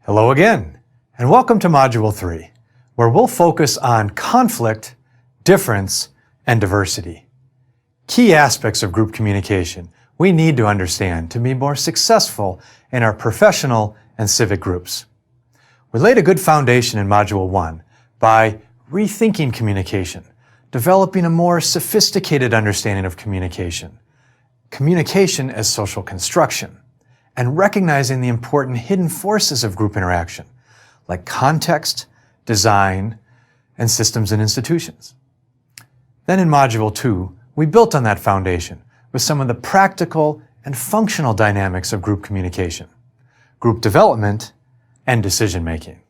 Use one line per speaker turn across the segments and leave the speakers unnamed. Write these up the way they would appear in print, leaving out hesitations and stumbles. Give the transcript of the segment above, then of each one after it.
Hello again, and welcome to Module 3, where we'll focus on conflict, difference, and diversity. Key aspects of group communication we need to understand to be more successful in our professional and civic groups. We laid a good foundation in Module 1 by rethinking communication, developing a more sophisticated understanding of communication as social construction, and recognizing the important hidden forces of group interaction, like context, design, and systems and institutions. Then in Module 2, we built on that foundation with some of the practical and functional dynamics of group communication, group development, and decision-making.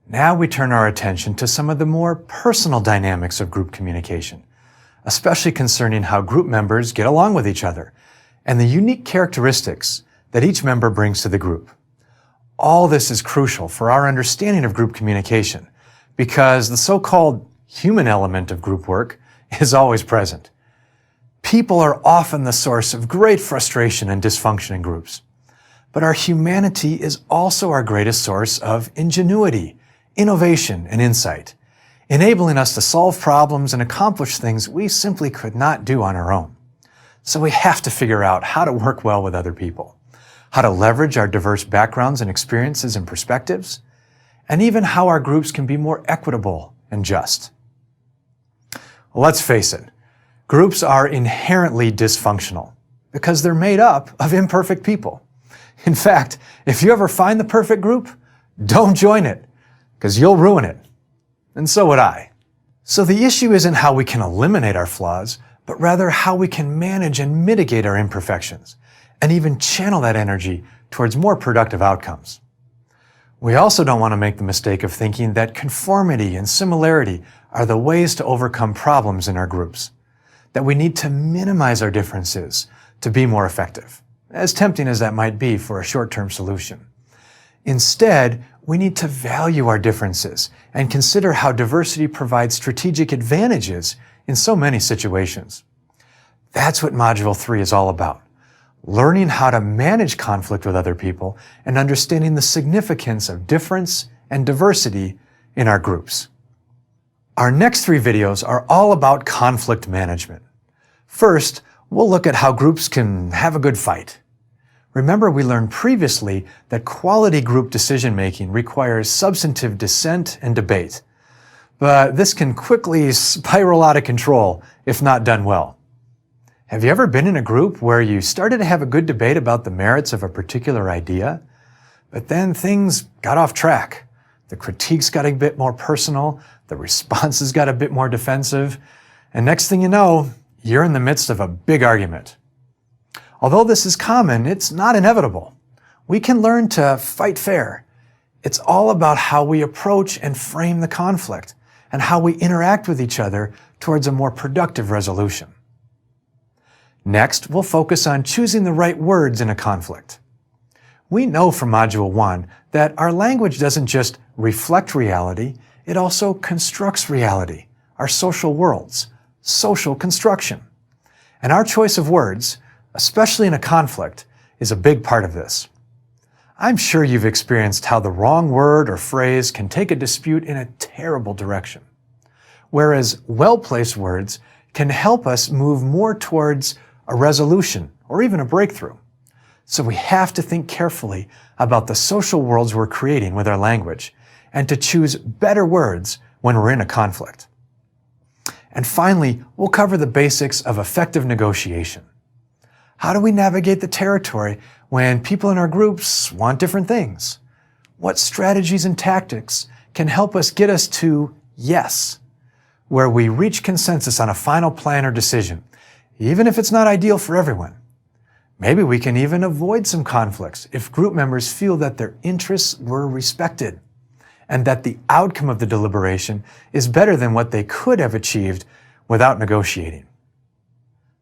Now we turn our attention to some of the more personal dynamics of group communication, especially concerning how group members get along with each other and the unique characteristics that each member brings to the group. All this is crucial for our understanding of group communication because the so-called human element of group work is always present. People are often the source of great frustration and dysfunction in groups, but our humanity is also our greatest source of ingenuity, innovation, and insight, enabling us to solve problems and accomplish things we simply could not do on our own. So we have to figure out how to work well with other people, how to leverage our diverse backgrounds and experiences and perspectives, and even how our groups can be more equitable and just. Well, let's face it, groups are inherently dysfunctional because they're made up of imperfect people. In fact, if you ever find the perfect group, don't join it, because you'll ruin it. And so would I. So the issue isn't how we can eliminate our flaws, but rather how we can manage and mitigate our imperfections, and even channel that energy towards more productive outcomes. We also don't want to make the mistake of thinking that conformity and similarity are the ways to overcome problems in our groups, that we need to minimize our differences to be more effective, as tempting as that might be for a short-term solution. Instead, we need to value our differences and consider how diversity provides strategic advantages in so many situations. That's what Module 3 is all about. Learning how to manage conflict with other people and understanding the significance of difference and diversity in our groups. Our next 3 videos are all about conflict management. First, we'll look at how groups can have a good fight. Remember, we learned previously that quality group decision-making requires substantive dissent and debate. But this can quickly spiral out of control if not done well. Have you ever been in a group where you started to have a good debate about the merits of a particular idea, but then things got off track? The critiques got a bit more personal, the responses got a bit more defensive, and next thing you know, you're in the midst of a big argument. Although this is common, it's not inevitable. We can learn to fight fair. It's all about how we approach and frame the conflict, and how we interact with each other towards a more productive resolution. Next, we'll focus on choosing the right words in a conflict. We know from Module 1 that our language doesn't just reflect reality, it also constructs reality, our social worlds, social construction. And our choice of words, especially in a conflict, is a big part of this. I'm sure you've experienced how the wrong word or phrase can take a dispute in a terrible direction, whereas well-placed words can help us move more towards a resolution or even a breakthrough. So we have to think carefully about the social worlds we're creating with our language and to choose better words when we're in a conflict. And finally, we'll cover the basics of effective negotiation. How do we navigate the territory when people in our groups want different things? What strategies and tactics can help us get us to yes, where we reach consensus on a final plan or decision, even if it's not ideal for everyone? Maybe we can even avoid some conflicts if group members feel that their interests were respected and that the outcome of the deliberation is better than what they could have achieved without negotiating.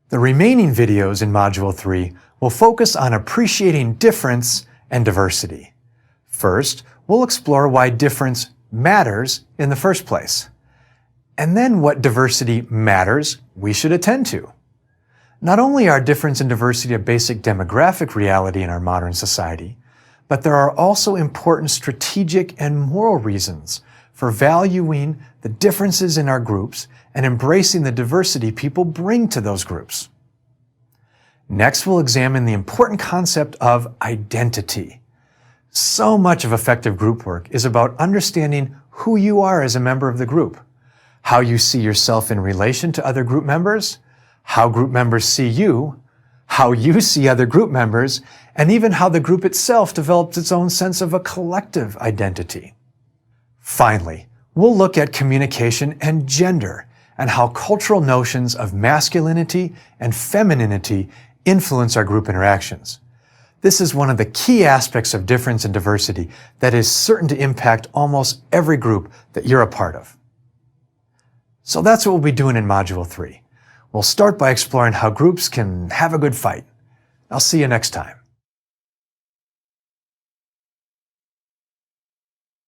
The remaining videos in Module 3 will focus on appreciating difference and diversity. First, we'll explore why difference matters in the first place, and then what diversity matters we should attend to. Not only are difference and diversity a basic demographic reality in our modern society, But there are also important strategic and moral reasons for valuing the differences in our groups and embracing the diversity people bring to those groups. Next, we'll examine the important concept of identity. So much of effective group work is about understanding who you are as a member of the group, how you see yourself in relation to other group members, how group members see you, how you see other group members, and even how the group itself develops its own sense of a collective identity. Finally, we'll look at communication and gender and how cultural notions of masculinity and femininity influence our group interactions. This is one of the key aspects of difference and diversity that is certain to impact almost every group that you're a part of. So that's what we'll be doing in Module 3. We'll start by exploring how groups can have a good fight. I'll see you next time.